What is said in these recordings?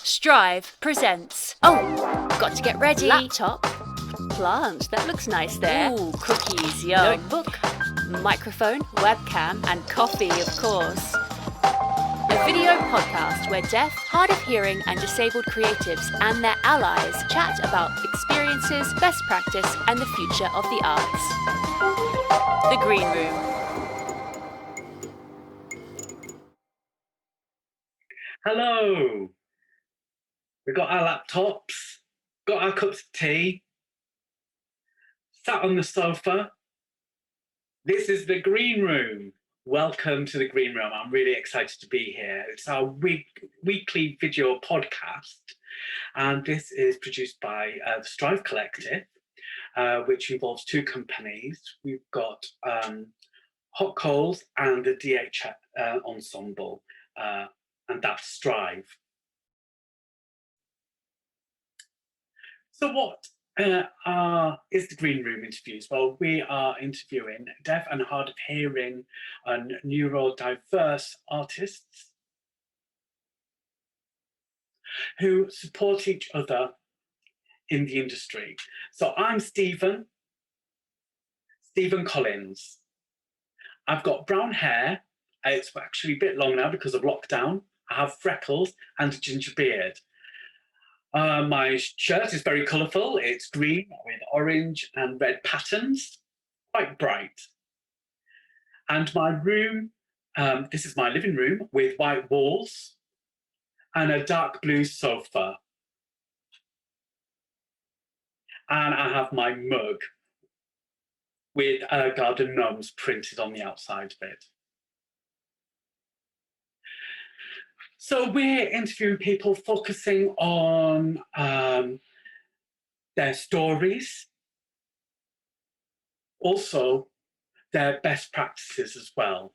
Strive presents. Oh, got to get ready. Laptop. Plant, that looks nice there. Ooh, cookies, yum. Notebook. Microphone, webcam, and coffee, of course. A video podcast where deaf, hard of hearing, and disabled creatives and their allies chat about experiences, best practice, and the future of the arts. The Green Room. Hello. We've got our laptops, got our cups of tea, sat on the sofa. This is the Green Room. Welcome to the Green Room. I'm really excited to be here. It's our weekly video podcast, and this is produced by the Strive Collective, which involves two companies. We've got Hot Coals and the DH Ensemble, and that's Strive. So what is the Green Room interviews? Well, we are interviewing deaf and hard of hearing and neurodiverse artists who support each other in the industry. So I'm Stephen Collins. I've got brown hair. It's actually a bit long now because of lockdown. I have freckles and a ginger beard. My shirt is very colourful. It's green with orange and red patterns, quite bright. And my room, this is my living room with white walls and a dark blue sofa. And I have my mug with garden gnomes printed on the outside of it. So we're interviewing people focusing on their stories, also their best practices as well.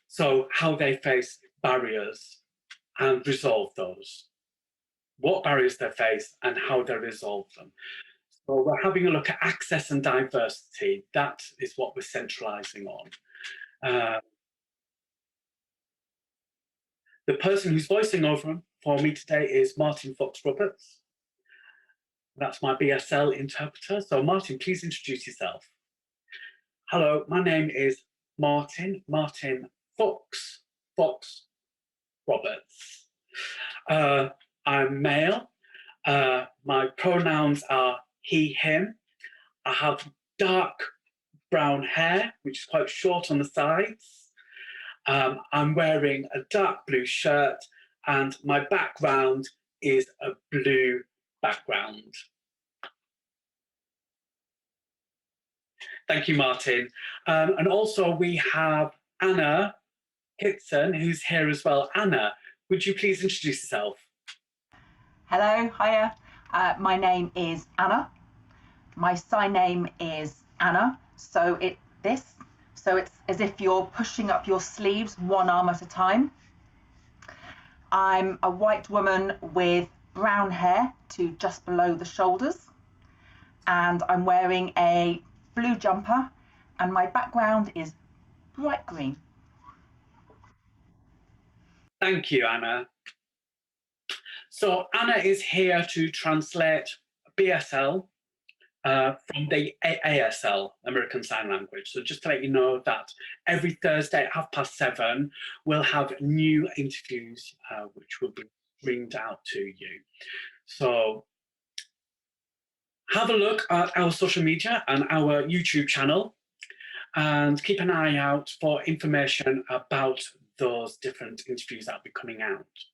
So how they face barriers and resolve those, what barriers they face and how they resolve them. So we're having a look at access and diversity. That is what we're centralising on. The person who's voicing over for me today is Martin Fox-Roberts. That's my BSL interpreter. So Martin, please introduce yourself. Hello, my name is Martin Fox-Roberts. I'm male. My pronouns are he, him. I have dark brown hair, which is quite short on the sides. I'm wearing a dark blue shirt and my background is a blue background. Thank you, Martin. And also we have Anna Kitson, who's here as well. Anna, would you please introduce yourself? Hello, hiya. My name is Anna. My sign is Anna, so it's as if you're pushing up your sleeves one arm at a time. I'm a white woman with brown hair to just below the shoulders, and I'm wearing a blue jumper, and my background is bright green. Thank you, Anna. So Anna is here to translate BSL from the ASL, American Sign Language. So just to let you know that every Thursday at 7:30, we'll have new interviews which will be streamed out to you. So have a look at our social media and our YouTube channel and keep an eye out for information about those different interviews that will be coming out.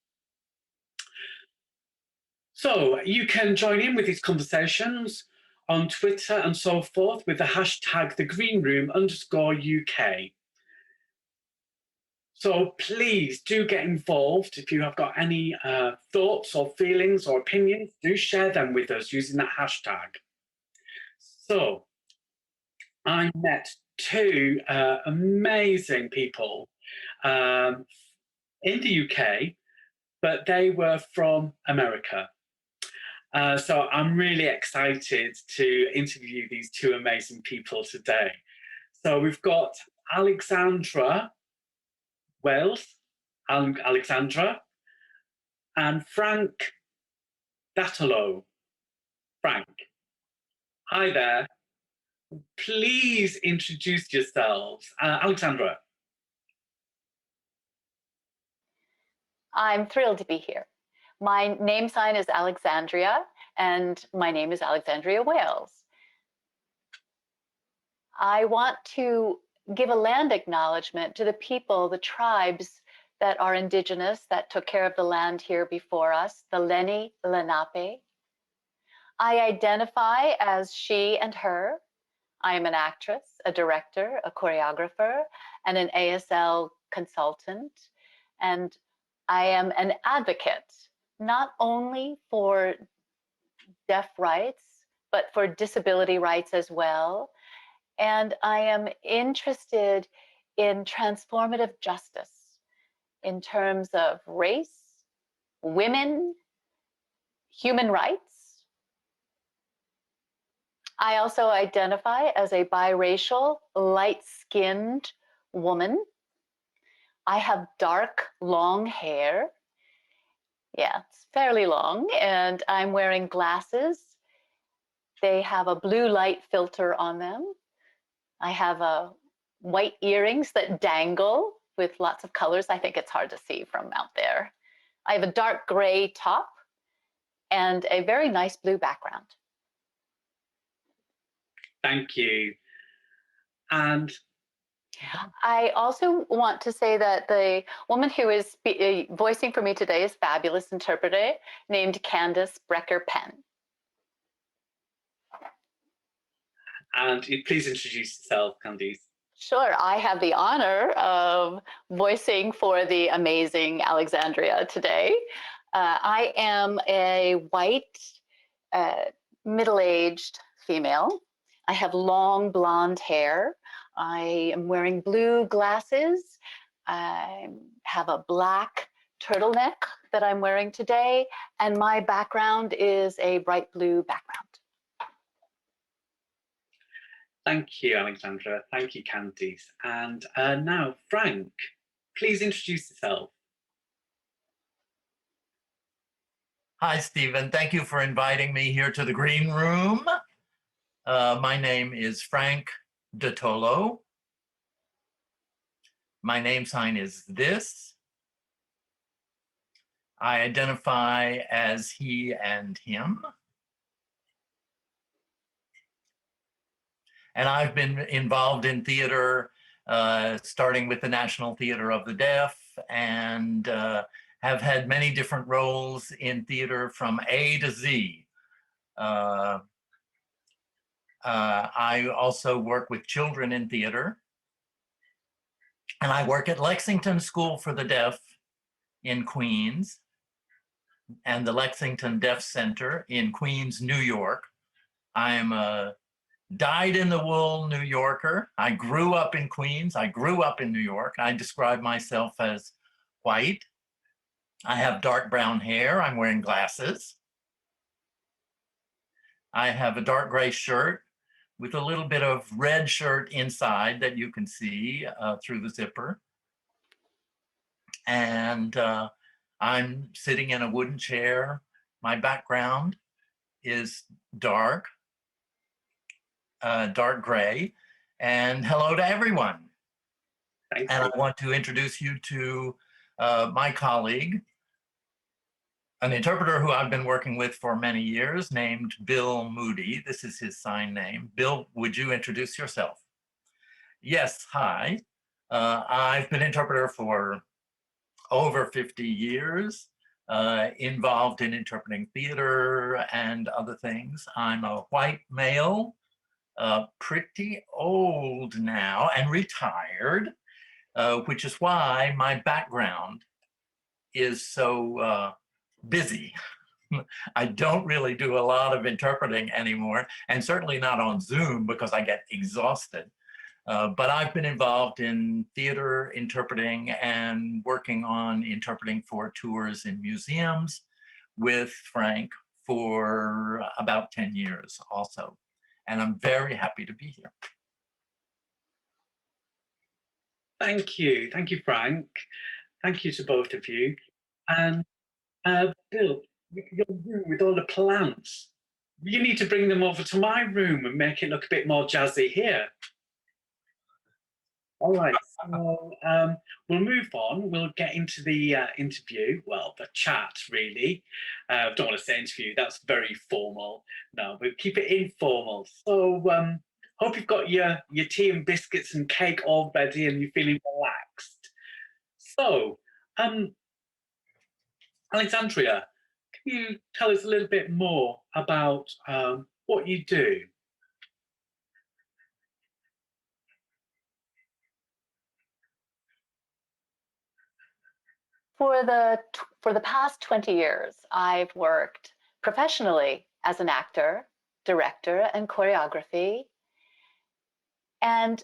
So you can join in with these conversations on Twitter and so forth with the hashtag #thegreenroom_UK. So please do get involved. If you have got any thoughts or feelings or opinions, do share them with us using that hashtag. So I met two amazing people in the UK, but they were from America. So I'm really excited to interview these two amazing people today. So we've got Alexandria Wailes, and Frank Dattolo. Frank, hi there. Please introduce yourselves. Alexandra. I'm thrilled to be here. My name sign is Alexandria, and my name is Alexandria Wailes. I want to give a land acknowledgement to the people, the tribes that are indigenous, that took care of the land here before us, the Lenni Lenape. I identify as she and her. I am an actress, a director, a choreographer, and an ASL consultant. And I am an advocate, not only for deaf rights, but for disability rights as well. And I am interested in transformative justice in terms of race, women, human rights. I also identify as a biracial, light-skinned woman. I have dark, long hair. Yeah, it's fairly long, and I'm wearing glasses. They have a blue light filter on them. I have white earrings that dangle with lots of colors. I think it's hard to see from out there. I have a dark gray top and a very nice blue background. Thank you. And I also want to say that the woman who is voicing for me today is fabulous interpreter named Candace Broecker Penn. And please introduce yourself, Candace. Sure, I have the honor of voicing for the amazing Alexandria today. I am a white, middle-aged female. I have long blonde hair. I am wearing blue glasses. I have a black turtleneck that I'm wearing today, and my background is a bright blue background. Thank you, Alexandra. Thank you, Candace. And now, Frank, please introduce yourself. Hi, Stephen. Thank you for inviting me here to the green room. My name is Frank Dattolo. My name sign is this. I identify as he and him. And I've been involved in theater, starting with the National Theater of the Deaf, and have had many different roles in theater from A to Z. I also work with children in theater, and I work at Lexington School for the Deaf in Queens and the Lexington Deaf Center in Queens, New York. I'm a dyed-in-the-wool New Yorker. I grew up in Queens. I grew up in New York. I describe myself as white. I have dark brown hair. I'm wearing glasses. I have a dark gray shirt with a little bit of red shirt inside that you can see through the zipper. And I'm sitting in a wooden chair. My background is dark gray. And hello to everyone. Thank and you. I want to introduce you to my colleague, an interpreter who I've been working with for many years, named Bill Moody. This is his sign name. Bill, would you introduce yourself? Yes, hi. I've been interpreter for over 50 years, involved in interpreting theater and other things. I'm a white male, pretty old now and retired, which is why my background is so busy. I don't really do a lot of interpreting anymore, and certainly not on Zoom because I get exhausted. But I've been involved in theater interpreting and working on interpreting for tours in museums with Frank for about 10 years also. And I'm very happy to be here. Thank you. Thank you, Frank. Thank you to both of you. And Bill, your room with all the plants. You need to bring them over to my room and make it look a bit more jazzy here. All right, so we'll move on. We'll get into the interview, well, the chat, really. Don't want to say interview, that's very formal. No, we'll keep it informal. So hope you've got your tea and biscuits and cake all ready and you're feeling relaxed. So, Alexandria, can you tell us a little bit more about what you do? For the past 20 years, I've worked professionally as an actor, director, and choreography, and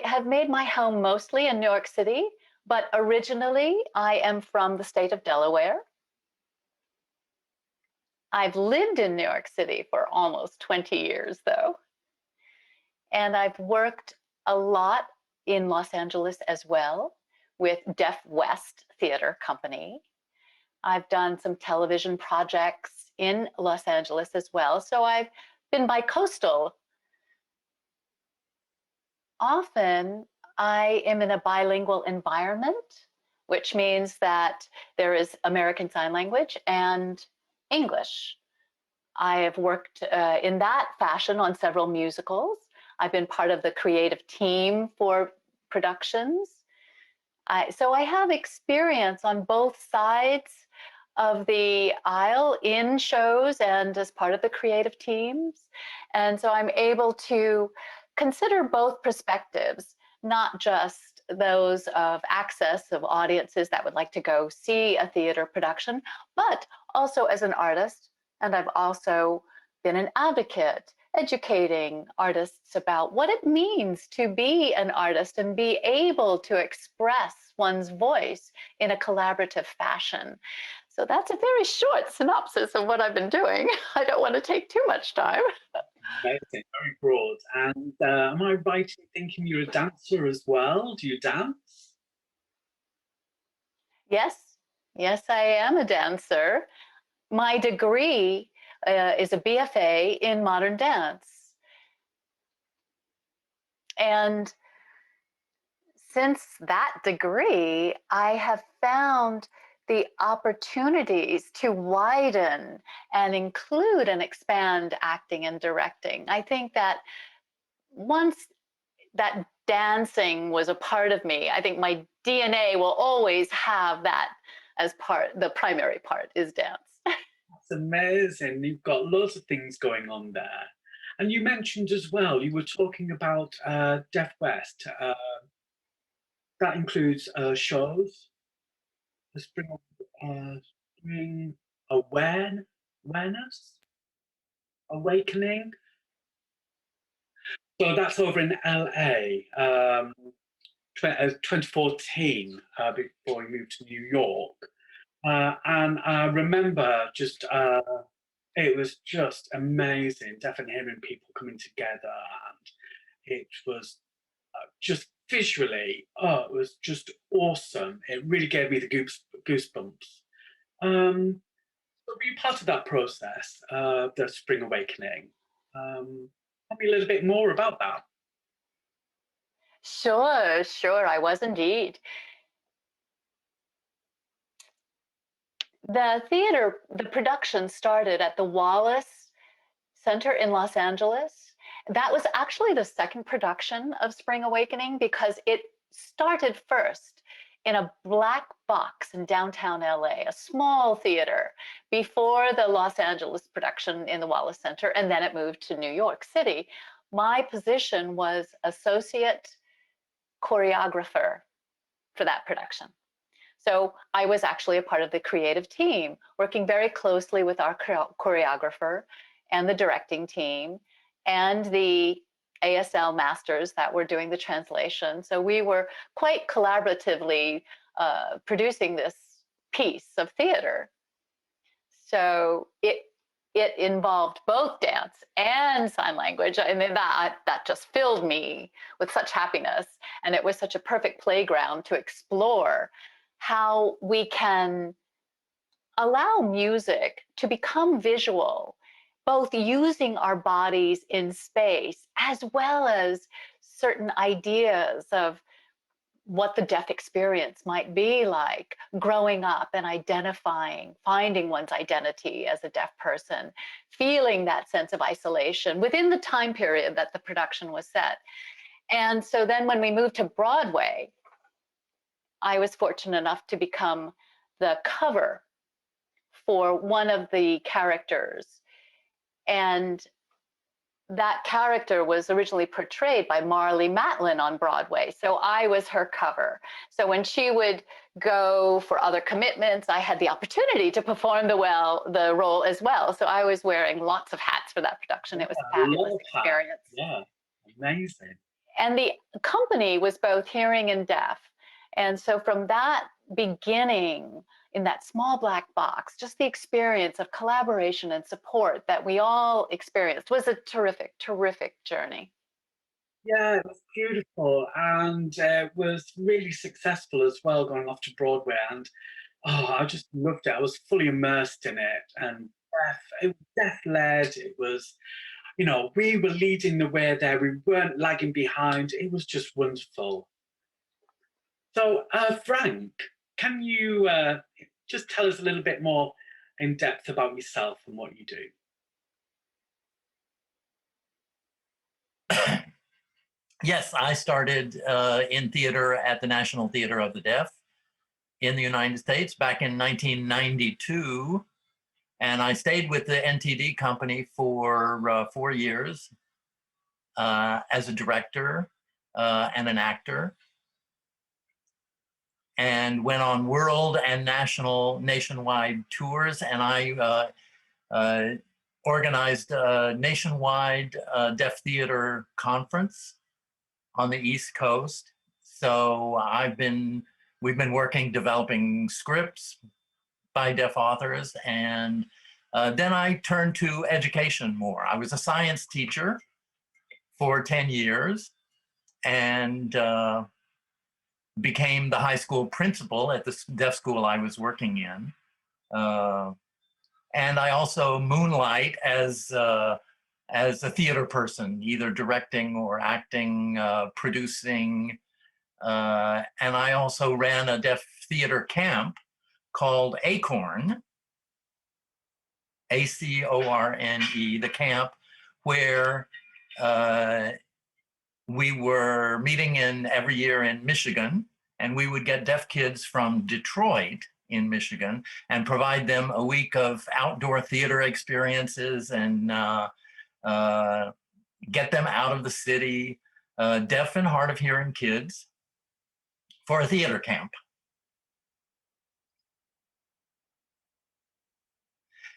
have made my home mostly in New York City, but originally I am from the state of Delaware. I've lived in New York City for almost 20 years, though, and I've worked a lot in Los Angeles as well with Deaf West Theater Company. I've done some television projects in Los Angeles as well, so I've been bi-coastal. Often I am in a bilingual environment, which means that there is American Sign Language and English. I have worked in that fashion on several musicals. I've been part of the creative team for productions. So I have experience on both sides of the aisle in shows and as part of the creative teams. And so I'm able to consider both perspectives, not just those of access of audiences that would like to go see a theater production, but also as an artist. And I've also been an advocate, educating artists about what it means to be an artist and be able to express one's voice in a collaborative fashion. So that's a very short synopsis of what I've been doing. I don't want to take too much time. Amazing, very broad. And am I right in thinking you're a dancer as well? Do you dance? Yes, I am a dancer. My degree is a BFA in modern dance. And since that degree, I have found the opportunities to widen and include and expand acting and directing. I think that once that dancing was a part of me, I think my DNA will always have that as part, the primary part is dance. That's amazing. You've got lots of things going on there. And you mentioned as well, you were talking about Deaf West. That includes shows, the spring awareness, awakening. So that's over in LA, 2014, before we moved to New York. And I remember just, it was just amazing, definitely hearing people coming together, and it was just visually, it was just awesome. It really gave me the goosebumps. So were you part of that process, the Spring Awakening? Tell me a little bit more about that. Sure, I was indeed. The production started at the Wallace Center in Los Angeles. That was actually the second production of Spring Awakening because it started first in a black box in downtown LA, a small theater, before the Los Angeles production in the Wallace Center, and then it moved to New York City. My position was associate choreographer for that production. So I was actually a part of the creative team, working very closely with our choreographer and the directing team and the ASL masters that were doing the translation. So we were quite collaboratively producing this piece of theater. So it involved both dance and sign language. I mean, that just filled me with such happiness. And it was such a perfect playground to explore how we can allow music to become visual, both using our bodies in space as well as certain ideas of what the deaf experience might be like growing up and identifying, finding one's identity as a deaf person, feeling that sense of isolation within the time period that the production was set. And so then when we moved to Broadway, I was fortunate enough to become the cover for one of the characters. And that character was originally portrayed by Marlee Matlin on Broadway. So I was her cover. So when she would go for other commitments, I had the opportunity to perform the role as well. So I was wearing lots of hats for that production. It was a fabulous experience. Yeah, amazing. And the company was both hearing and deaf. And so from that beginning, in that small black box, just the experience of collaboration and support that we all experienced was a terrific, terrific journey. Yeah, it was beautiful, and was really successful as well, going off to Broadway. And I just loved it. I was fully immersed in it, and it was deaf-led. It was, you know, we were leading the way there. We weren't lagging behind. It was just wonderful. So, Frank, can you just tell us a little bit more in depth about yourself and what you do? Yes, I started in theater at the National Theater of the Deaf in the United States back in 1992. And I stayed with the NTD company for 4 years as a director and an actor, and went on world and nationwide tours. And I organized a nationwide deaf theater conference on the East Coast. So we've been working, developing scripts by deaf authors. And then I turned to education more. I was a science teacher for 10 years and became the high school principal at the deaf school I was working in. And I also moonlight as a theater person, either directing or acting, producing. And I also ran a deaf theater camp called A.C.O.R.N, A-C-O-R-N-E, the camp where we were meeting every year in Michigan, and we would get deaf kids from Detroit in Michigan and provide them a week of outdoor theater experiences and get them out of the city, deaf and hard of hearing kids, for a theater camp.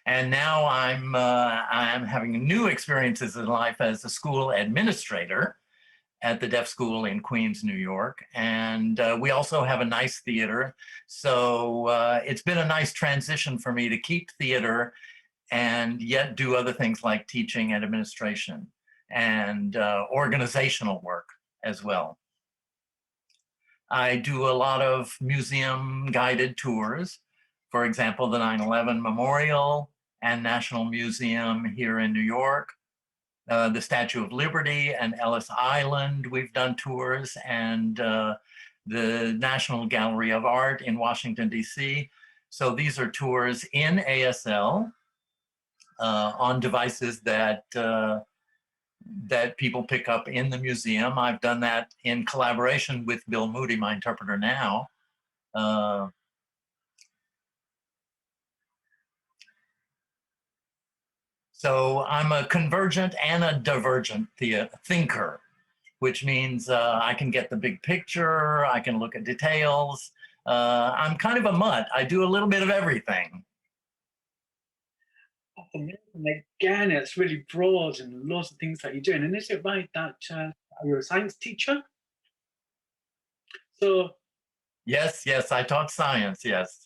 And now I'm having new experiences in life as a school administrator at the deaf school in Queens, New York. And we also have a nice theater. So it's been a nice transition for me to keep theater and yet do other things like teaching and administration and organizational work as well. I do a lot of museum guided tours. For example, the 9/11 Memorial and National Museum here in New York, the Statue of Liberty and Ellis Island, we've done tours, and the National Gallery of Art in Washington, D.C. So these are tours in ASL on devices that people pick up in the museum. I've done that in collaboration with Bill Moody, my interpreter now. So I'm a convergent and a divergent thinker, which means I can get the big picture, I can look at details. I'm kind of a mutt. I do a little bit of everything. Again, it's really broad and lots of things that you're doing. And is it right that you're a science teacher? So yes, I taught science, yes.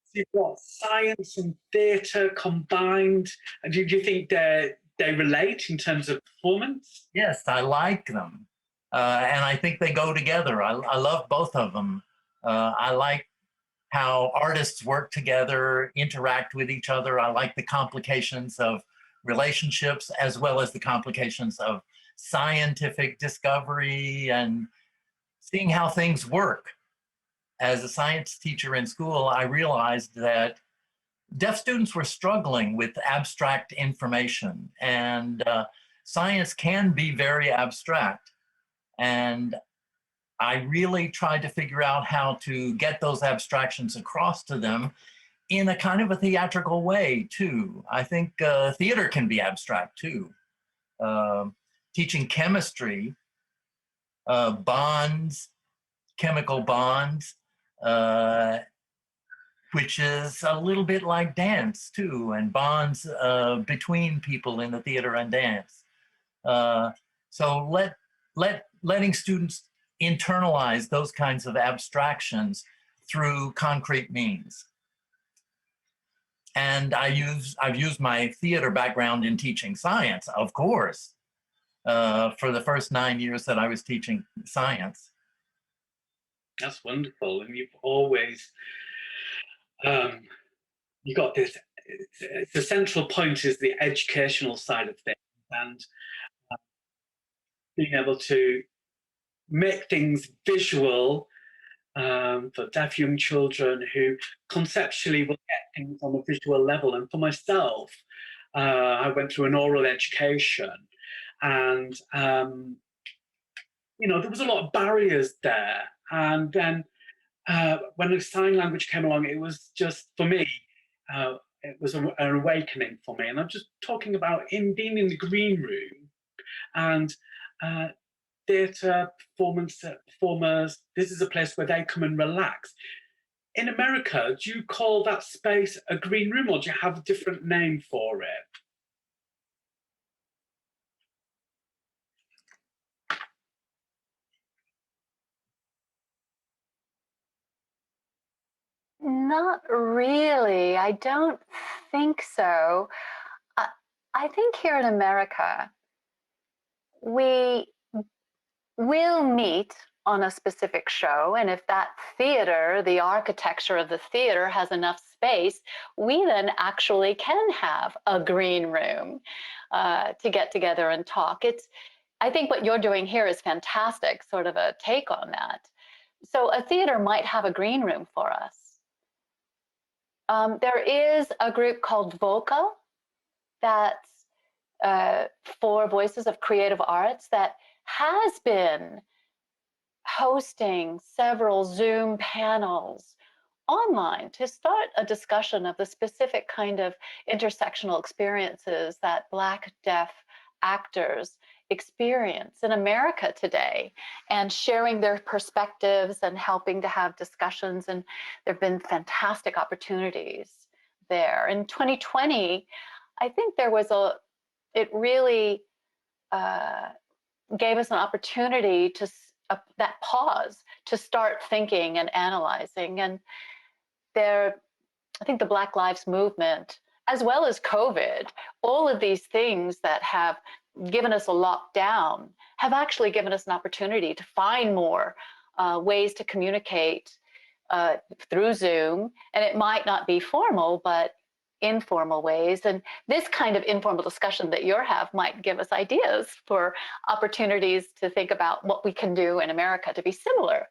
So you've got science and theatre combined. And do you think they relate in terms of performance? Yes, I like them. And I think they go together. I love both of them. I like how artists work together, interact with each other. I like the complications of relationships as well as the complications of scientific discovery and seeing how things work. As a science teacher in school, I realized that deaf students were struggling with abstract information, and science can be very abstract. And I really tried to figure out how to get those abstractions across to them in a kind of a theatrical way too. I think theater can be abstract too. Teaching chemistry, bonds, chemical bonds, which is a little bit like dance too, and bonds between people in the theater and dance. So letting students internalize those kinds of abstractions through concrete means. And I've used my theater background in teaching science, of course, for the first 9 years that I was teaching science. That's wonderful. And you've always, you got this, the central point is the educational side of things, and being able to make things visual for deaf young children who conceptually will get things on a visual level. And for myself, I went through an oral education, and you know, there was a lot of barriers there. And then when the sign language came along, it was just, for me, it was an awakening for me. And I'm just talking about being in the green room and theatre performers, this is a place where they come and relax. In America, do you call that space a green room, or do you have a different name for it? Not really. I don't think so. I think here in America, we will meet on a specific show, and if that theater, the architecture of the theater has enough space, we then actually can have a green room to get together and talk. I think what you're doing here is fantastic, sort of a take on that. So a theater might have a green room for us. There is a group called VOCA, that's for Voices of Creative Arts, that has been hosting several Zoom panels online to start a discussion of the specific kind of intersectional experiences that Black deaf actors experience in America today, and sharing their perspectives and helping to have discussions. And there have been fantastic opportunities there. In 2020, I think there was it really gave us an opportunity to that pause to start thinking and analyzing. And I think the Black Lives Movement, as well as COVID, all of these things that have given us a lockdown have actually given us an opportunity to find more ways to communicate through Zoom. And it might not be formal, but informal ways. And this kind of informal discussion that you have might give us ideas for opportunities to think about what we can do in America to be similar.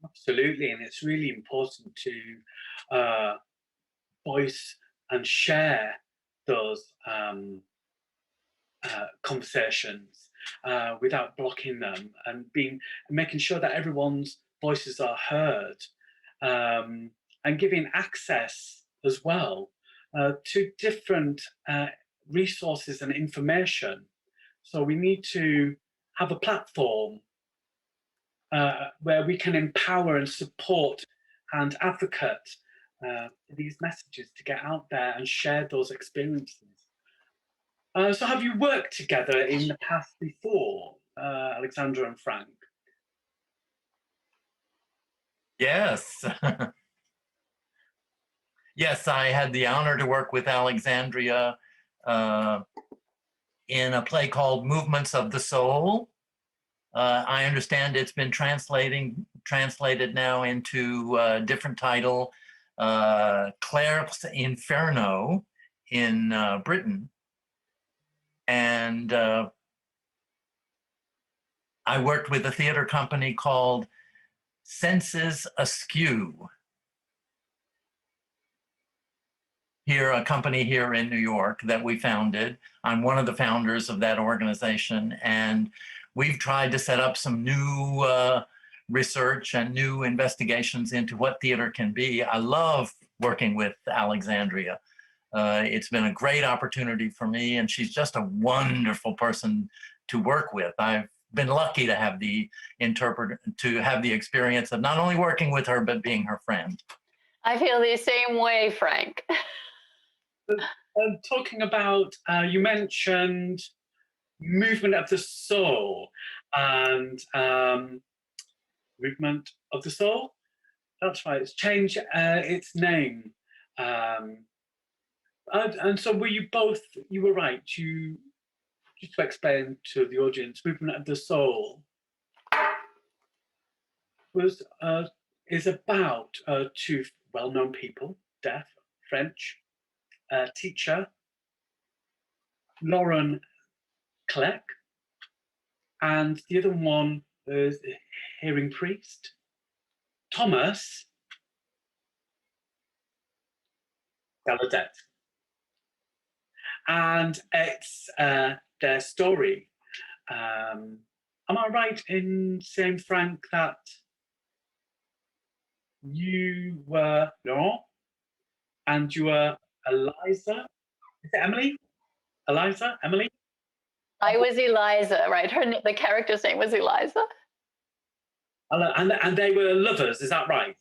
Absolutely. And it's really important to voice and share those conversations without blocking them, and making sure that everyone's voices are heard, and giving access as well to different resources and information. So we need to have a platform where we can empower and support and advocate these messages to get out there and share those experiences. So have you worked together in the past before, Alexandra and Frank? Yes. Yes, I had the honor to work with Alexandria in a play called Movements of the Soul. I understand it's been translated now into a different title, Clerc's Inferno in Britain. And I worked with a theater company called Senses Askew. Here, a company here in New York that we founded. I'm one of the founders of that organization, and we've tried to set up some new research and new investigations into what theater can be. I love working with Alexandria. It's been a great opportunity for me, and she's just a wonderful person to work with. I've been lucky to have the experience of not only working with her, but being her friend. I feel the same way, Frank. Talking about, you mentioned movement of the soul and movement of the soul. That's right. It's changed its name. And so were you both, you were right, you just to explain to the audience, movement of the soul was is about two well-known people, deaf, French, teacher, Laurent Clerc, and the other one is a hearing priest, Thomas Gallaudet. And it's their story. Am I right in saying, Frank, that you were Laurent and you were Eliza? Is it Emily? Eliza? Emily? I was Eliza, right? The character's name was Eliza. And they were lovers, is that right?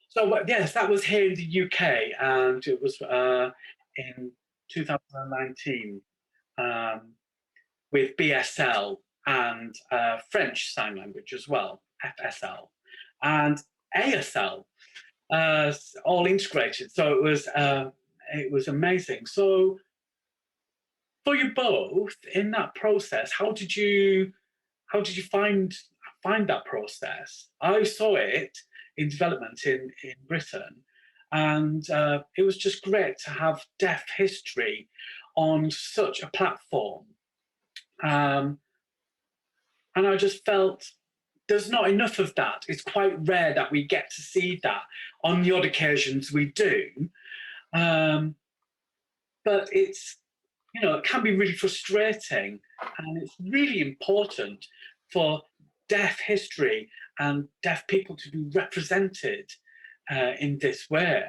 So yes, that was here in the UK, and it was in 2019 with BSL and French Sign Language as well, FSL, and ASL, all integrated. So it was amazing. So for you both in that process, how did you find that process? I saw it in development in Britain, and it was just great to have deaf history on such a platform. And I just felt there's not enough of that. It's quite rare that we get to see that. On the odd occasions we do, but it's, you know, it can be really frustrating, and it's really important for deaf history and deaf people to be represented in this way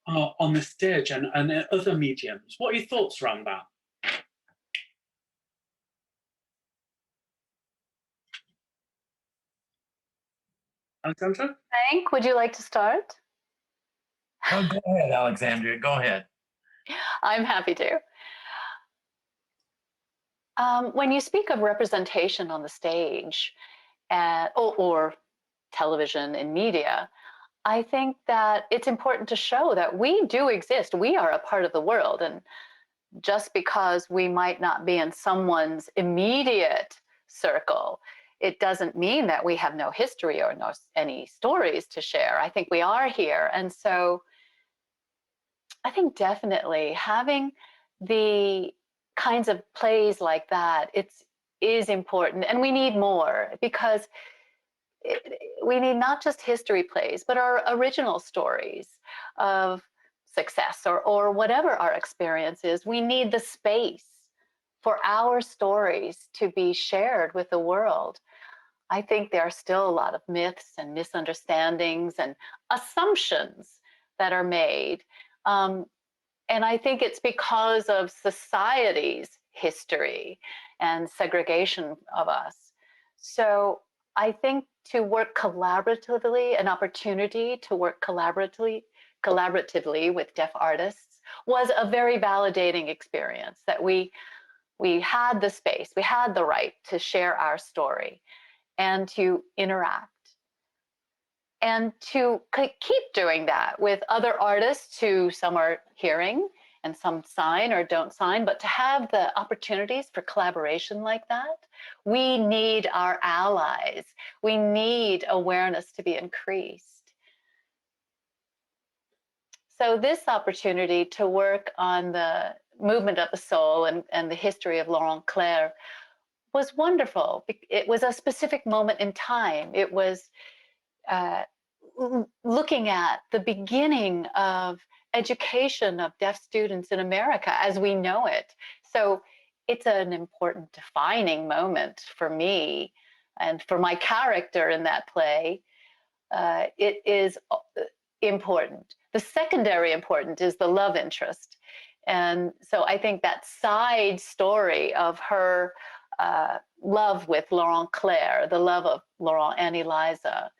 on the stage and other mediums. What are your thoughts around that? Alexandra? Frank, would you like to start? Oh, go ahead, Alexandria, go ahead. I'm happy to. When you speak of representation on the stage or television and media, I think that it's important to show that we do exist. We are a part of the world. And just because we might not be in someone's immediate circle, it doesn't mean that we have no history or any stories to share. I think we are here. And so I think definitely having the kinds of plays like that, is important, and we need more, because we need not just history plays, but our original stories of success or whatever our experience is. We need the space for our stories to be shared with the world. I think there are still a lot of myths and misunderstandings and assumptions that are made. And I think it's because of society's history and segregation of us. So I think to work collaboratively, an opportunity to work collaboratively with deaf artists was a very validating experience, that we had the space, we had the right to share our story and to interact. And to keep doing that with other artists who some are hearing and some sign or don't sign, but to have the opportunities for collaboration like that, we need our allies. We need awareness to be increased. So this opportunity to work on the movement of the soul and the history of Laurent Clerc was wonderful. It was a specific moment in time. It was looking at the beginning of education of deaf students in America as we know it. So it's an important defining moment for me and for my character in that play. It is important. The secondary important is the love interest. And so I think that side story of her love with Laurent Clerc, the love of Laurent and Eliza,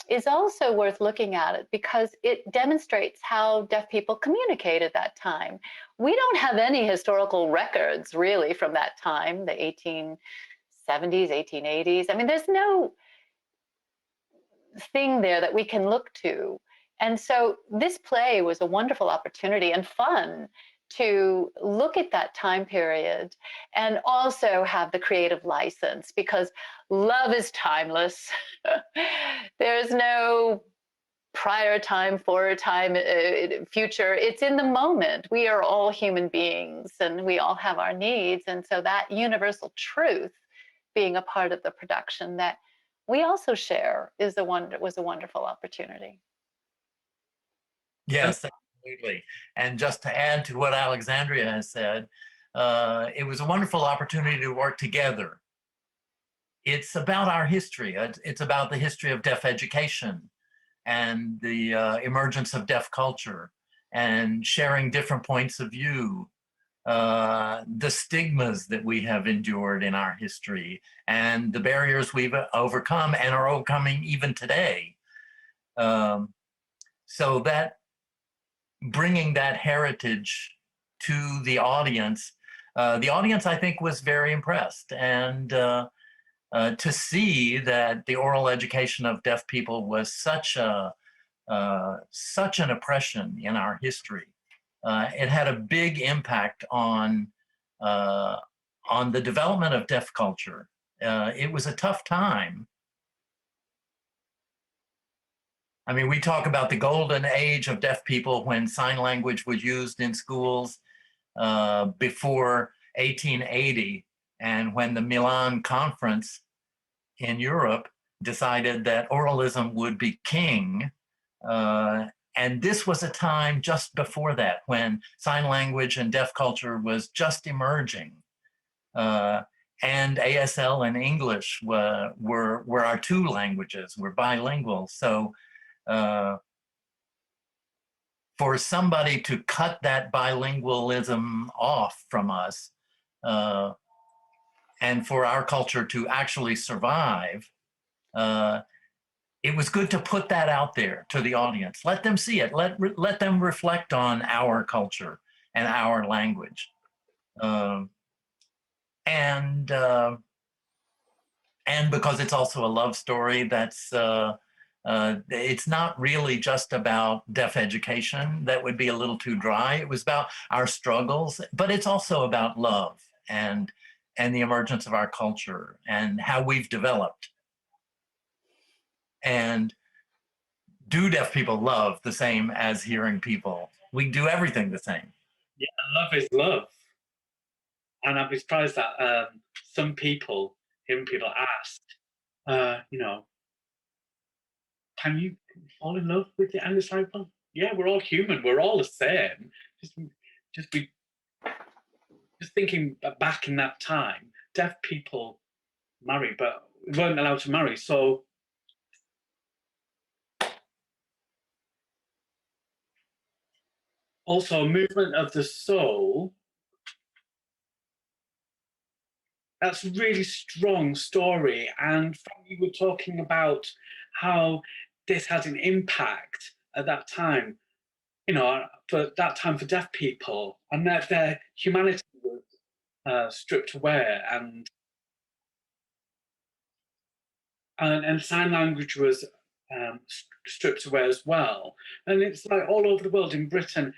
is also worth looking at it because it demonstrates how deaf people communicated at that time. We don't have any historical records really from that time, the 1870s, 1880s. I mean, there's no thing there that we can look to. And so this play was a wonderful opportunity and fun to look at that time period and also have the creative license because love is timeless. There's no prior time, forward time, future. It's in the moment. We are all human beings and we all have our needs. And so that universal truth being a part of the production that we also share was a wonderful opportunity. Yes, absolutely. And just to add to what Alexandria has said, it was a wonderful opportunity to work together. It's about our history. It's about the history of deaf education and the emergence of deaf culture and sharing different points of view, the stigmas that we have endured in our history and the barriers we've overcome and are overcoming even today. So that bringing that heritage to the audience I think was very impressed, and to see that the oral education of deaf people was such an oppression in our history. It had a big impact on the development of deaf culture. It was a tough time. I mean, we talk about the golden age of deaf people when sign language was used in schools before 1880, and when the Milan Conference in Europe decided that oralism would be king. And this was a time just before that when sign language and deaf culture was just emerging. And ASL and English were our two languages, we're bilingual. So for somebody to cut that bilingualism off from us and for our culture to actually survive, it was good to put that out there to the audience. Let them see it. Let them reflect on our culture and our language. And because it's also a love story, it's not really just about deaf education. That would be a little too dry. It was about our struggles, but it's also about love and the emergence of our culture and how we've developed. And do deaf people love the same as hearing people? We do everything the same. Yeah, love is love. And I'd be surprised that some people, hearing people ask, can you fall in love with the English like, well, yeah, we're all human, we're all the same. Just thinking back in that time, deaf people married, but weren't allowed to marry. So also movement of the soul. That's a really strong story. And you were talking about how this had an impact at that time, for that time for deaf people, and that their humanity was stripped away, and sign language was stripped away as well. And it's like all over the world. In Britain,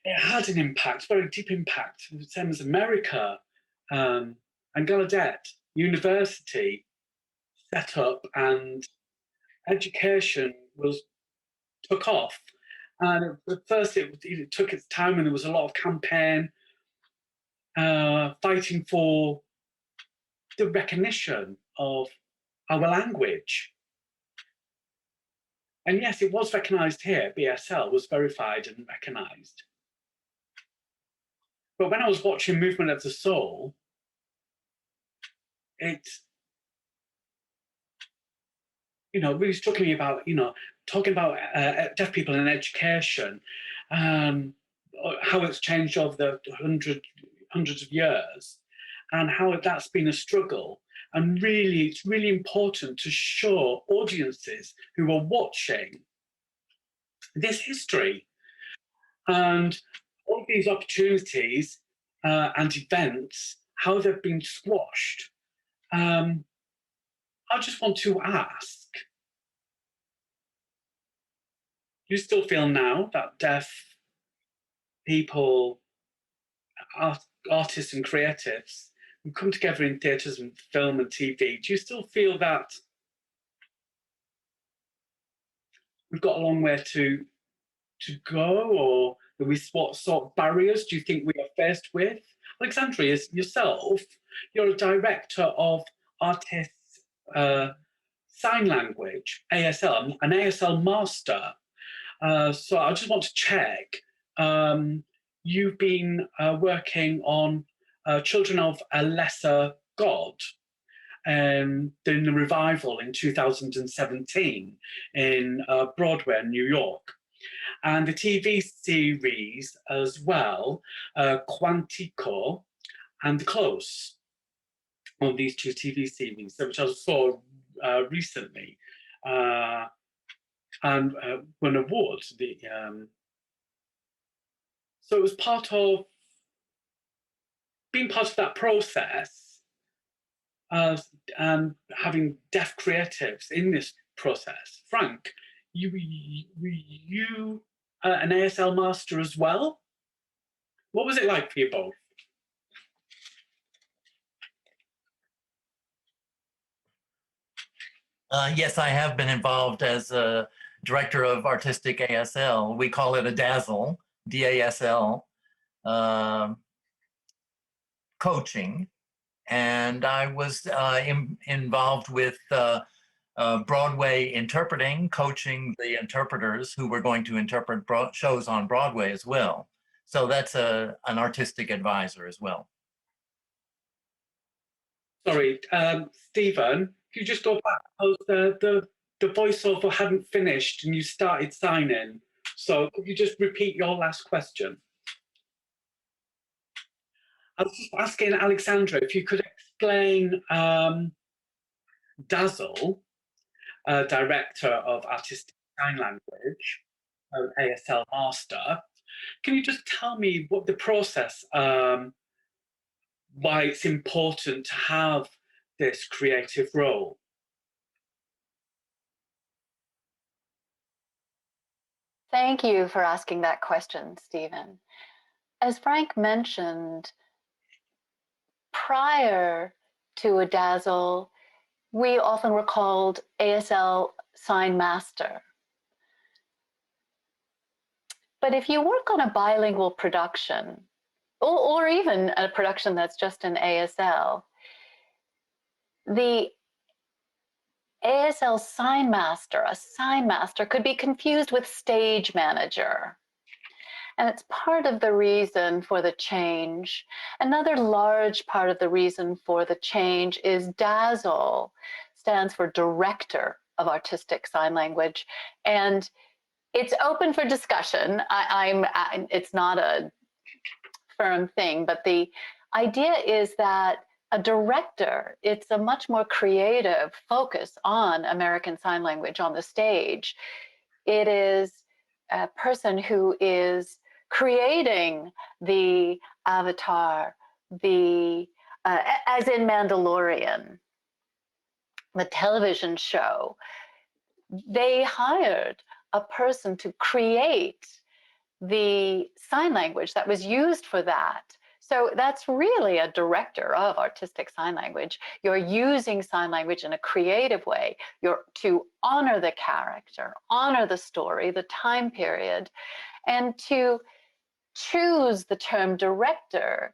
it had an impact, very deep impact. Same as America, and Gallaudet University set up, and education took off. And at first it took its time, and there was a lot of campaign fighting for the recognition of our language. And yes, it was recognised here. BSL was verified and recognised. But when I was watching Movement of the Soul, it, really struck me about, talking about deaf people in education, how it's changed over the hundreds of years, and how that's been a struggle. And really, it's really important to show audiences who are watching this history. And all these opportunities and events, how they've been squashed. I just want to ask, do you still feel now that deaf people, artists and creatives, who come together in theatres and film and TV, do you still feel that we've got a long way to go, or what sort of barriers do you think we are faced with? Alexandria, yourself, you're a director of artists' sign language, ASL, an ASL master. So I just want to check, you've been working on Children of a Lesser God, during the revival in 2017 in Broadway and New York. And the TV series as well, Quantico and The Close, on these two TV series, which I saw recently, and won awards. So it was being part of that process, and having deaf creatives in this process. Frank, you an ASL master as well? What was it like for you both? Yes, I have been involved as a director of artistic ASL. We call it a DAZZLE, DASL, coaching. And I was involved with Broadway interpreting, coaching the interpreters who were going to interpret shows on Broadway as well. So that's an artistic advisor as well. Sorry, Stephen, could you just go back? The voiceover hadn't finished and you started signing. So could you just repeat your last question? I was just asking Alexandra if you could explain DAZZLE, Director of Artistic Sign Language, ASL Master. Can you just tell me what the process, why it's important to have this creative role? Thank you for asking that question, Stephen. As Frank mentioned, prior to a DAZZLE, we often were called ASL Sign Master. But if you work on a bilingual production, or even a production that's just an ASL, the ASL sign master, a sign master, could be confused with stage manager. And it's part of the reason for the change. Another large part of the reason for the change is DAZZLE, stands for Director of Artistic Sign Language. And it's open for discussion. It's not a firm thing, but the idea is that a director, it's a much more creative focus on American Sign Language on the stage. It is a person who is creating the avatar, as in Mandalorian, the television show. They hired a person to create the sign language that was used for that. So that's really a director of artistic sign language. You're using sign language in a creative way. You're to honor the character, honor the story, the time period, and to choose the term director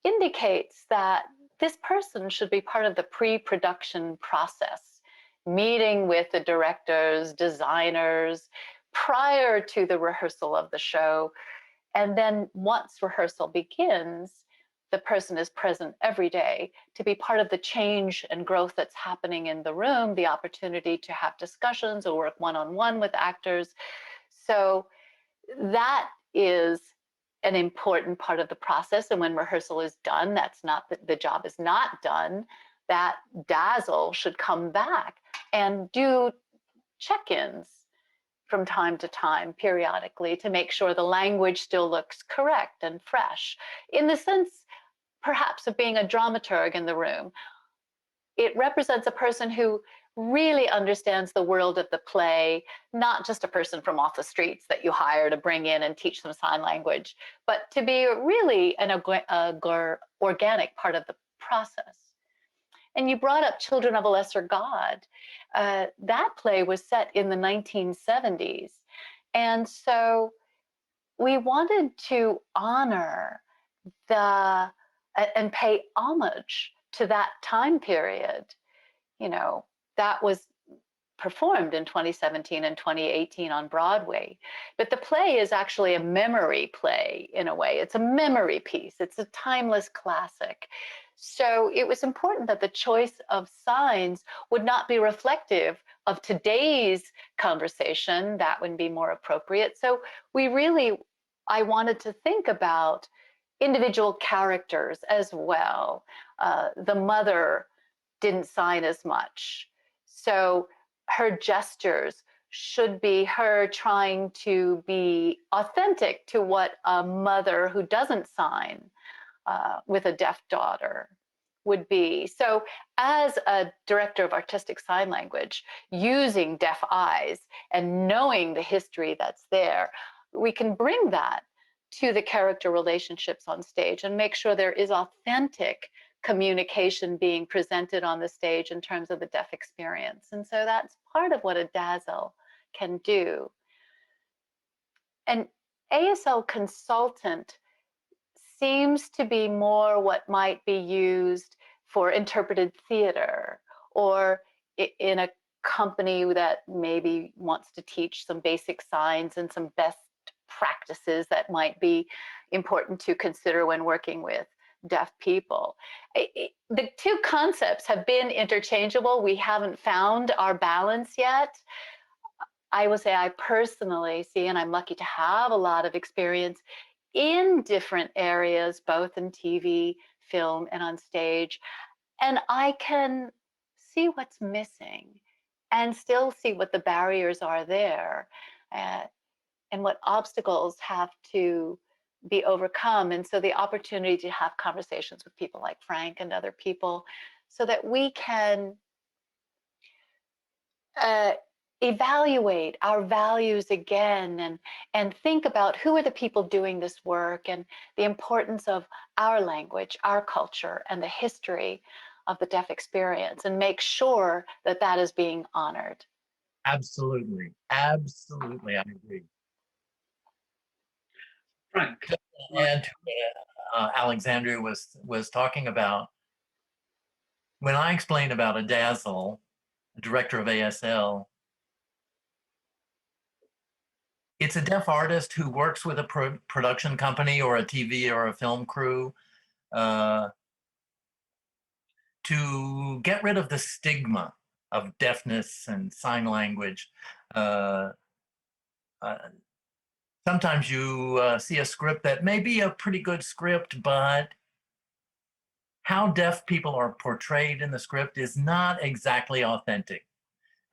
indicates that this person should be part of the pre-production process, meeting with the directors, designers, prior to the rehearsal of the show. And then once rehearsal begins, the person is present every day to be part of the change and growth that's happening in the room, the opportunity to have discussions or work one-on-one with actors. So that is an important part of the process. And when rehearsal is done, that's not the job is not done, that DAZZLE should come back and do check-ins from time to time, periodically, to make sure the language still looks correct and fresh. In the sense, perhaps, of being a dramaturg in the room, it represents a person who really understands the world of the play, not just a person from off the streets that you hire to bring in and teach them sign language, but to be really an organic part of the process. And you brought up Children of a Lesser God. That play was set in the 1970s. And so we wanted to honor and pay homage to that time period. You know, that was performed in 2017 and 2018 on Broadway. But the play is actually a memory play in a way. It's a memory piece. It's a timeless classic. So it was important that the choice of signs would not be reflective of today's conversation. That would be more appropriate. So I wanted to think about individual characters as well. The mother didn't sign as much. So her gestures should be her trying to be authentic to what a mother who doesn't sign with a deaf daughter would be. So as a director of artistic sign language, using deaf eyes and knowing the history that's there, we can bring that to the character relationships on stage and make sure there is authentic communication being presented on the stage in terms of the deaf experience. And so that's part of what a DAZZLE can do. An ASL consultant seems to be more what might be used for interpreted theater, or in a company that maybe wants to teach some basic signs and some best practices that might be important to consider when working with deaf people. The two concepts have been interchangeable. We haven't found our balance yet. I will say I personally see, and I'm lucky to have a lot of experience in different areas, both in TV, film, and on stage. And I can see what's missing and still see what the barriers are there and what obstacles have to be overcome. And so the opportunity to have conversations with people like Frank and other people so that we can evaluate our values again and think about who are the people doing this work and the importance of our language, our culture, and the history of the deaf experience, and make sure that that is being honored. Absolutely. Absolutely. I agree. Frank. And Alexandria was talking about, when I explained about a DAZZLE, a director of ASL, it's a deaf artist who works with a production company or a TV or a film crew to get rid of the stigma of deafness and sign language. Sometimes you see a script that may be a pretty good script, but how deaf people are portrayed in the script is not exactly authentic.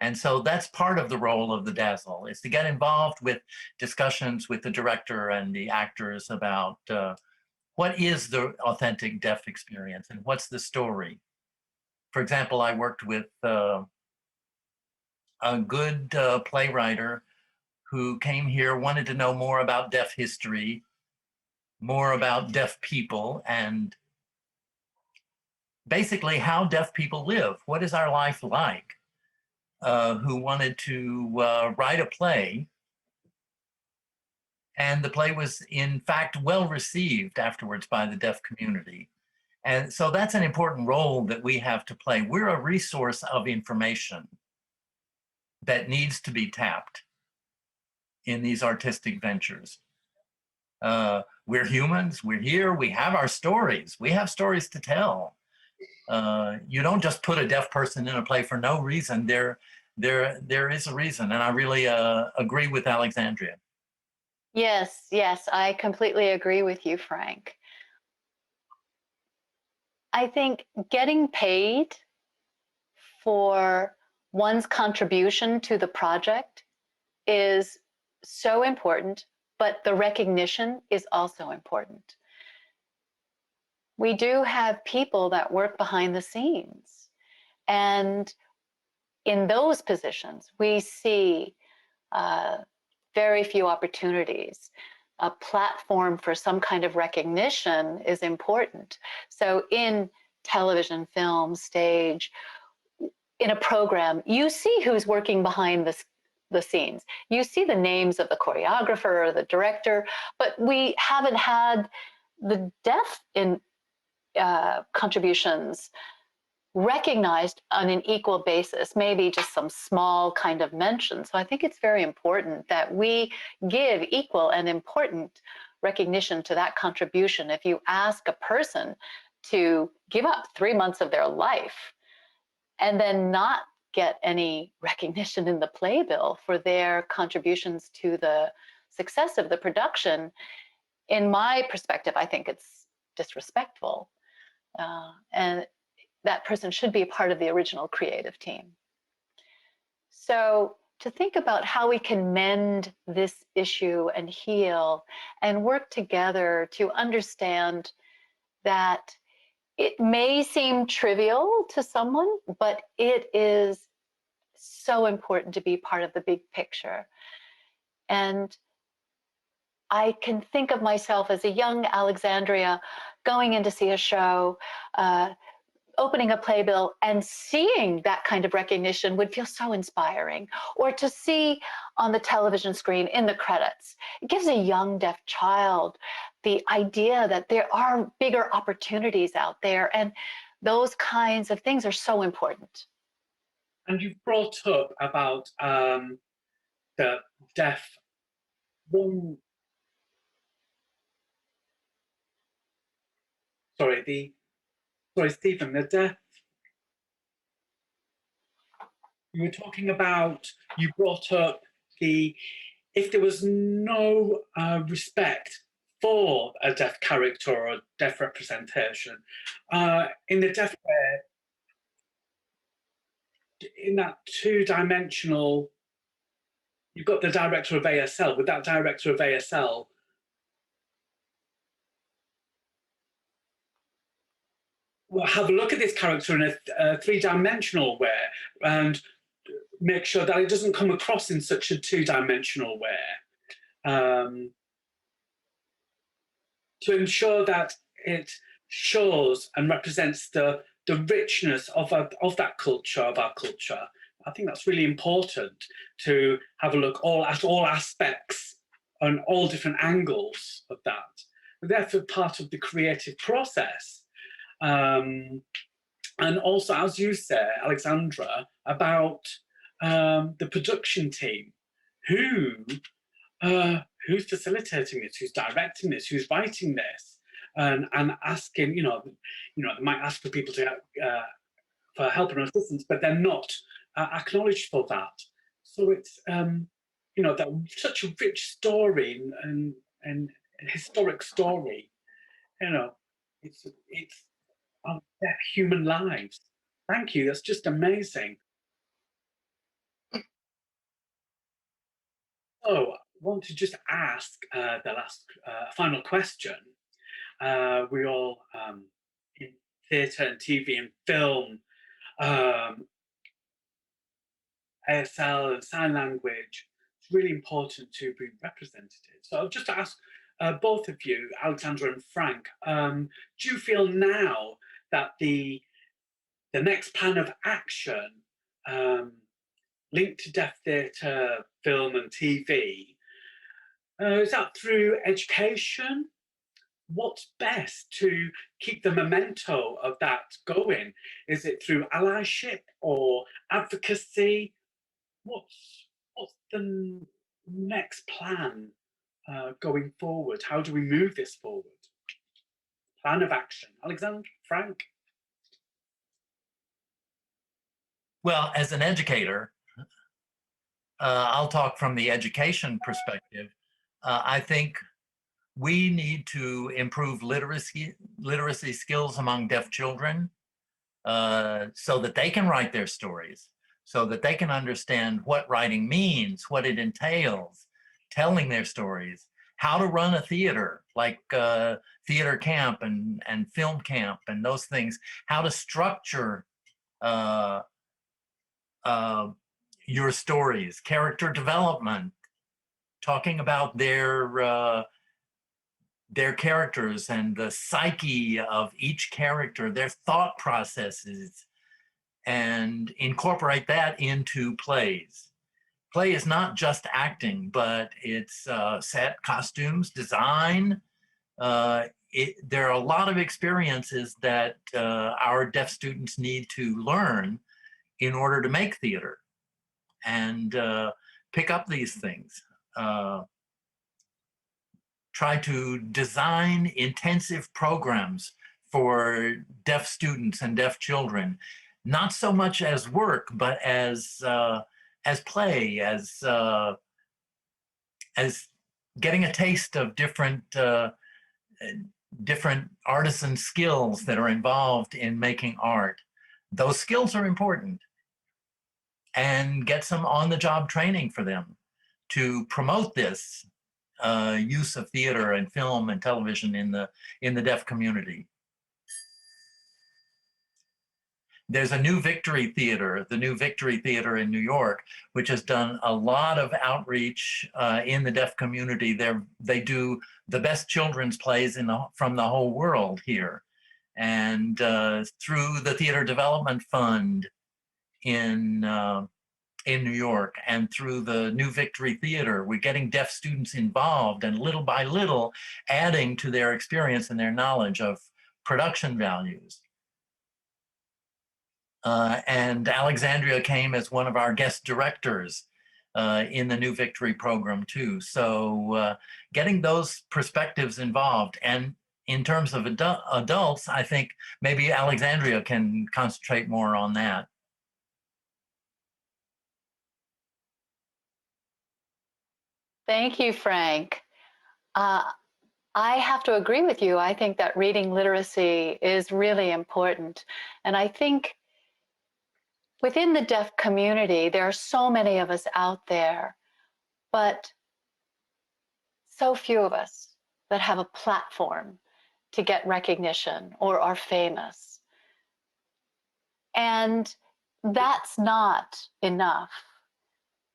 And so that's part of the role of the DAZZLE, is to get involved with discussions with the director and the actors about what is the authentic deaf experience and what's the story. For example, I worked with a good playwright who came here, wanted to know more about deaf history, more about deaf people, and basically how deaf people live. What is our life like? Who wanted to write a play. And the play was, in fact, well received afterwards by the deaf community. And so that's an important role that we have to play. We're a resource of information that needs to be tapped in these artistic ventures. We're humans, we're here, we have our stories, we have stories to tell. You don't just put a deaf person in a play for no reason. There is a reason, and I really agree with Alexandria. Yes, yes, I completely agree with you, Frank. I think getting paid for one's contribution to the project is so important, but the recognition is also important. We do have people that work behind the scenes, and in those positions, we see very few opportunities. A platform for some kind of recognition is important. So in television, film, stage, in a program, you see who's working behind the scenes. You see the names of the choreographer or the director, but we haven't had the deaf in contributions recognized on an equal basis, maybe just some small kind of mention. So I think it's very important that we give equal and important recognition to that contribution. If you ask a person to give up 3 months of their life and then not get any recognition in the playbill for their contributions to the success of the production, in my perspective, I think it's disrespectful. And that person should be a part of the original creative team. So to think about how we can mend this issue and heal and work together to understand that it may seem trivial to someone, but it is so important to be part of the big picture. And I can think of myself as a young Alexandria going in to see a show, opening a playbill and seeing that kind of recognition would feel so inspiring. Or to see on the television screen in the credits, it gives a young deaf child the idea that there are bigger opportunities out there, and those kinds of things are so important. And you've brought up about the deaf one. Sorry, Stephen, the deaf. You were talking about, you brought up if there was no respect for a deaf character or a deaf representation, in the deaf way, in that two-dimensional, you've got the director of ASL. With that director of ASL, well, have a look at this character in a three-dimensional way and make sure that it doesn't come across in such a two-dimensional way. To ensure that it shows and represents the richness of that culture, of our culture. I think that's really important, to have a look at all aspects and all different angles of that. But therefore, part of the creative process. And also, as you say, Alexandra, about the production team, who's facilitating this, who's directing this, who's writing this, and asking, they might ask for people to for help and assistance, but they're not acknowledged for that. So it's that such a rich story and historic story. It's of their human lives. Thank you. That's just amazing. So I want to just ask the last final question. We all in theatre and TV and film, ASL and sign language, it's really important to be represented. So just to ask both of you, Alexandra and Frank, do you feel now that the next plan of action linked to deaf theatre, film and TV, is that through education? What's best to keep the memento of that going? Is it through allyship or advocacy? What's the next plan going forward? How do we move this forward? Plan of action. Alexandra, Frank? Well, as an educator, I'll talk from the education perspective. I think we need to improve literacy skills among deaf children so that they can write their stories, so that they can understand what writing means, what it entails, telling their stories, how to run a theater, like theater camp and film camp and those things, how to structure your stories, character development, talking about their characters and the psyche of each character, their thought processes, and incorporate that into plays. Play is not just acting, but it's set, costumes, design. There are a lot of experiences that our deaf students need to learn in order to make theater and pick up these things. Try to design intensive programs for deaf students and deaf children, not so much as work, but as play, as getting a taste of different artisan skills that are involved in making art. Those skills are important, and get some on-the-job training for them to promote this use of theater and film and television in the deaf community. There's a New Victory Theater, the New Victory Theater in New York, which has done a lot of outreach in the deaf community. They do the best children's plays from the whole world here. And through the Theater Development Fund in New York, and through the New Victory Theater, we're getting deaf students involved and little by little adding to their experience and their knowledge of production values. And Alexandria came as one of our guest directors in the New Victory program too. So getting those perspectives involved. And in terms of adults, I think maybe Alexandria can concentrate more on that. Thank you, Frank. I have to agree with you. I think that reading literacy is really important. And I think within the deaf community, there are so many of us out there, but so few of us that have a platform to get recognition or are famous. And that's not enough.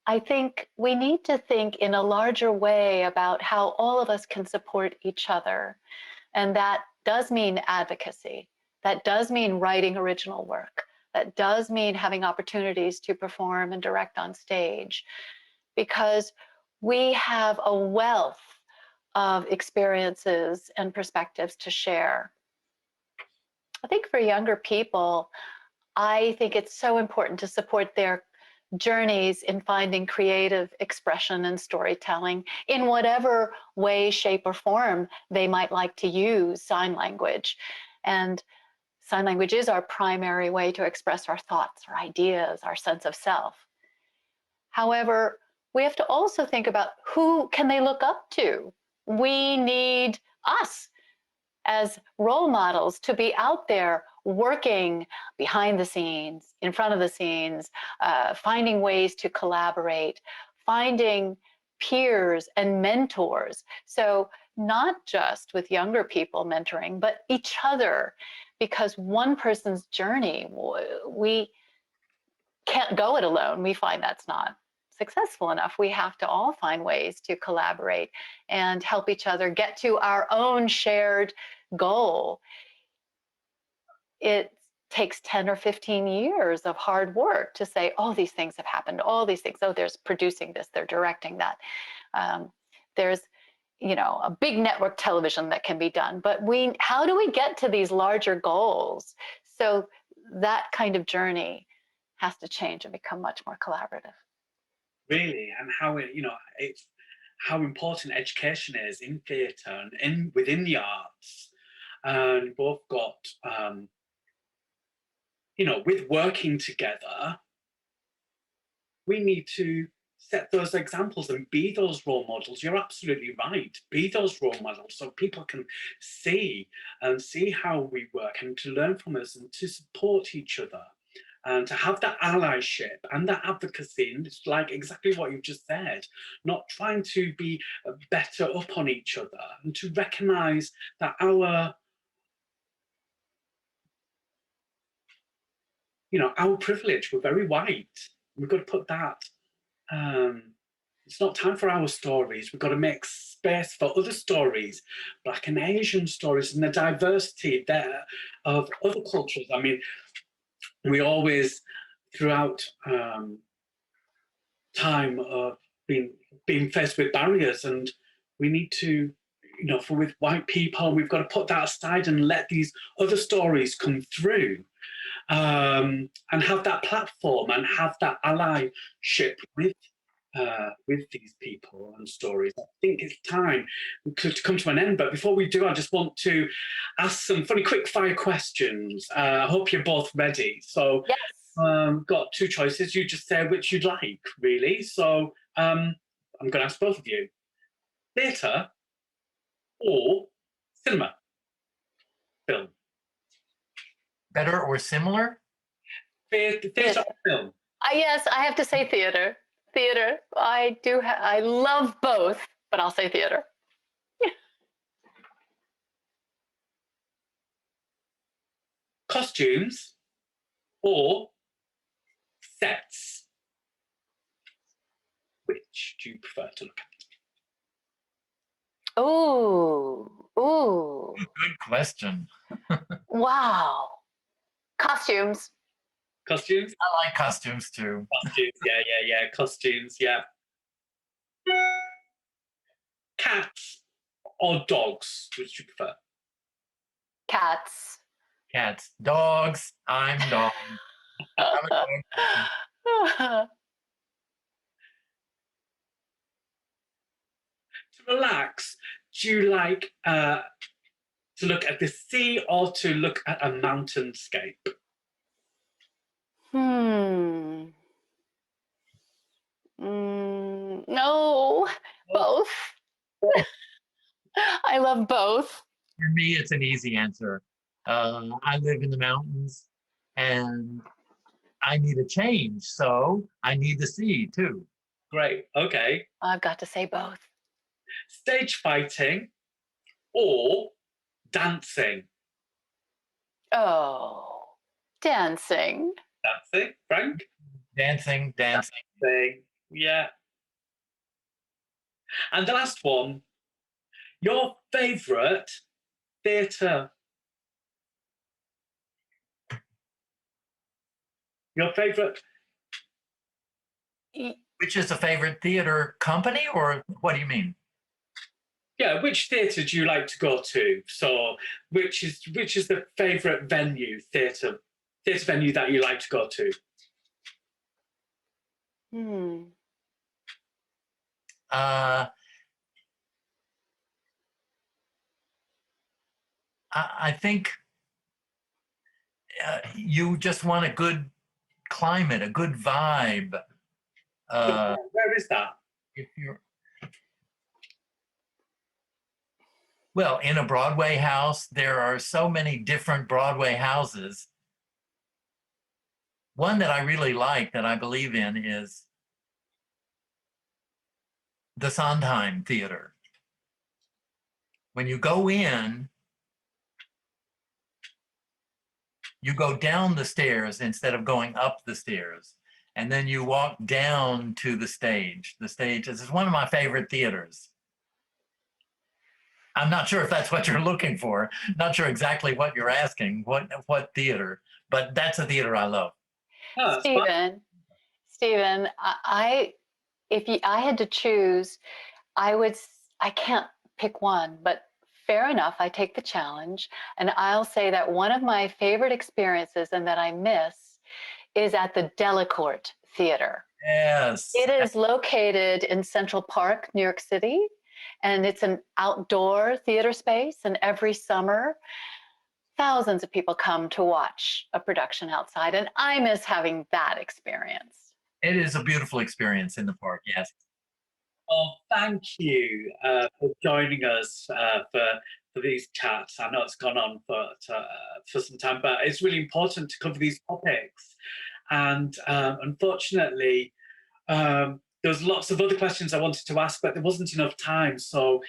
I think we need to think in a larger way about how all of us can support each other. And that does mean advocacy. That does mean writing original work. That does mean having opportunities to perform and direct on stage, because we have a wealth of experiences and perspectives to share. I think for younger people, I think it's so important to support their journeys in finding creative expression and storytelling in whatever way, shape, or form they might like to use sign language. And sign language is our primary way to express our thoughts, our ideas, our sense of self. However, we have to also think about who can they look up to. We need us as role models to be out there working behind the scenes, in front of the scenes, finding ways to collaborate, finding peers and mentors. So not just with younger people mentoring, but each other, because one person's journey, we can't go it alone. We find that's not successful enough. We have to all find ways to collaborate and help each other get to our own shared goal. It takes 10 or 15 years of hard work to say, oh, these things have happened, all these things. Oh, there's producing this, they're directing that. There's, you know, a big network television that can be done. But how do we get to these larger goals? So that kind of journey has to change and become much more collaborative. Really, and how it, you know, it's how important education is in theatre and within the arts. And we've both got, you know, with working together, we need to set those examples and be those role models. You're absolutely right. Be those role models so people can see how we work and to learn from us and to support each other and to have that allyship and that advocacy. And it's like exactly what you've just said, not trying to be better up on each other and to recognize that our privilege, we're very white. We've got to put that, it's not time for our stories. We've got to make space for other stories, Black and Asian stories, and the diversity there of other cultures. I mean, we always, throughout time of being faced with barriers, and we need to, you know, for with white people, we've got to put that aside and let these other stories come through. And have that platform and have that allyship with these people and stories. I think it's time to come to an end, but before we do, I just want to ask some funny quick fire questions. I hope you're both ready. So yes. Got two choices. You just say which you'd like, really. So I'm going to ask both of you. Theatre or cinema? Film? Better or similar? Theatre or film? Yes, I have to say theater. Theater. I love both, but I'll say theater. Costumes or sets? Which do you prefer to look at? Ooh. Good question. Wow. Costumes. Costumes? I like costumes too. Costumes, yeah. Costumes, yeah. Cats or dogs? Which do you prefer? Cats. Cats. Dogs. I'm dog. I'm a dog. To relax, do you like to look at the sea or to look at a mountainscape? No, both. I love both. For me, it's an easy answer. I live in the mountains and I need a change, so I need the sea too. Great, okay. I've got to say both. Stage fighting or dancing? Oh, dancing. Dancing, Frank? Dancing. Yeah. And the last one, your favourite theatre? Your favourite? Which is a favorite theater company, or what do you mean? Yeah, which theatre do you like to go to? So, which is the favourite venue, theatre venue that you like to go to? I think you just want a good climate, a good vibe. Where is that? If you're well, in a Broadway house, there are so many different Broadway houses. One that I really like, that I believe in, is the Sondheim Theater. When you go in, you go down the stairs instead of going up the stairs. and then you walk down to the stage. The stage is one of my favorite theaters. I'm not sure if that's what you're looking for. Not sure exactly what you're asking, what theater, but that's a theater I love. Oh, Stephen, I had to choose, I can't pick one, but fair enough, I take the challenge. And I'll say that one of my favorite experiences and that I miss is at the Delacorte Theater. Yes. It is located in Central Park, New York City. And it's an outdoor theater space. And every summer, thousands of people come to watch a production outside. And I miss having that experience. It is a beautiful experience in the park, yes. Well, thank you for joining us for these chats. I know it's gone on for some time, but it's really important to cover these topics. And unfortunately, there's lots of other questions I wanted to ask, but there wasn't enough time. So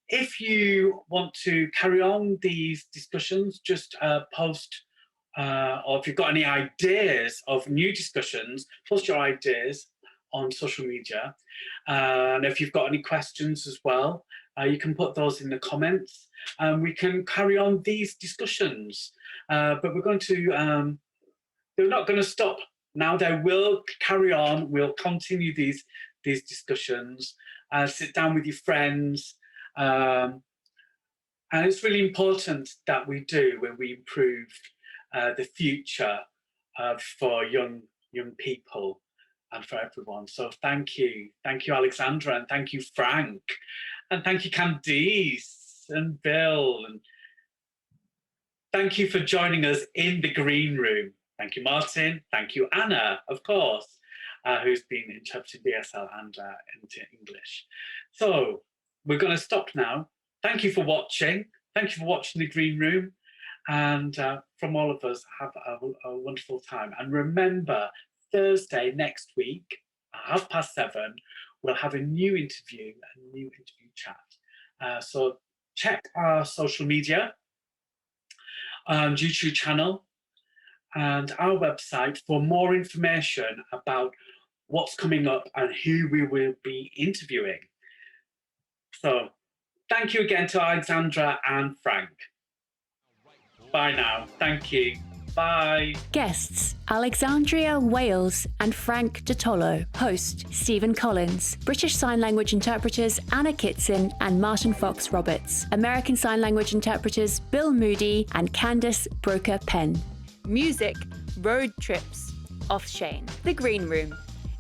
if you want to carry on these discussions, just post, or if you've got any ideas of new discussions, post your ideas on social media. And if you've got any questions as well, you can put those in the comments and we can carry on these discussions. But they're not going to stop now. They will carry on. We'll continue these discussions. Sit down with your friends. And it's really important that we do when we improve the future for young people and for everyone. So thank you, Alexandra, and thank you, Frank, and thank you, Candace and Bill, and thank you for joining us in the green room. Thank you, Martin. Thank you, Anna, of course, who's been interpreting BSL and into English. So we're going to stop now. Thank you for watching. Thank you for watching the green room. And from all of us, have a wonderful time. And remember, Thursday next week, at 7:30, we'll have a new interview, chat. So check our social media, YouTube channel, and our website for more information about what's coming up and who we will be interviewing. So thank you again to Alexandra and Frank. Bye now. Thank you. Bye. Guests: Alexandria Wailes and Frank Dattolo. Host: Stephen Collins. British Sign Language interpreters Anna Kitson and Martin Fox Roberts. American Sign Language interpreters Bill Moody and Candace Broecker Penn. Music: Road Trips, Off Shane. The Green Room,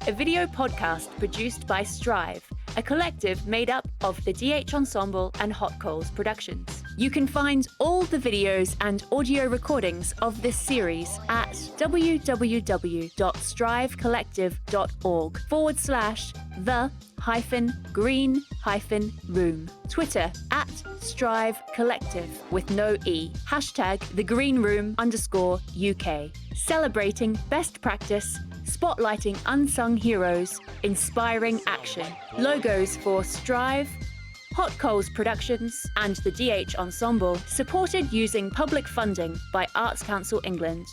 a video podcast produced by Strive, a collective made up of the DH Ensemble and Hot Coals Productions. You can find all the videos and audio recordings of this series at www.strive.org/the-green-room. Twitter @strivecollective with no E. #thegreenroom_UK. Celebrating best practice, spotlighting unsung heroes, inspiring action. Logos for Strive, Hot Coals Productions, and the DH Ensemble, supported using public funding by Arts Council England.